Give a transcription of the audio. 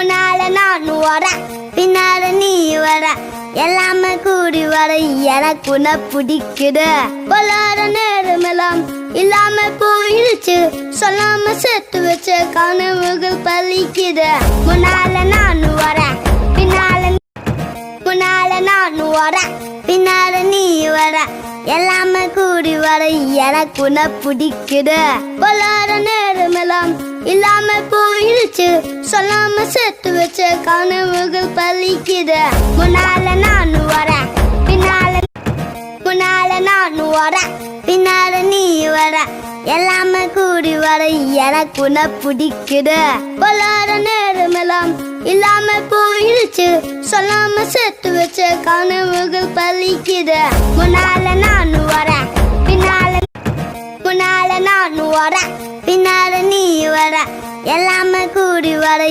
முன்னால நான் வர பின்னால நீ வர எல்லாமே கூடி வர எனக்கு உன்னை பிடிக்குது பொல்லாத நேரமெல்லாம் இல்லாம போயிடுச்சு சொல்லாம சேர்த்து வச்ச கனவுகள் பலிக்குது முன்னால நான் வர முன்னால நான் வர பின்னால நீ வர எல்லாமே கூடி வர எனக்கு உன்னை பிடிக்குது பொல்லாத நேரமெல்லாம் இல்லாம போயிடுச்சு சொல்லாம சேர்த்து வச்ச கனவுகள் பலிக்குது முன்னால நான் வர முன்னால நான் வர பின்னால நீ வர எல்லாமே கூடி வர எனக்கு உன்னை பிடிக்குது பொல்லாத நேரமெல்லாம் இல்லாம போயிடுச்சு சொல்லாம சேர்த்து வச்ச கனவுகள் பலிக்குது முன்னால நான் வர முன்னால நான் வர பின்னால நீ வர எல்லாமே கூடி வர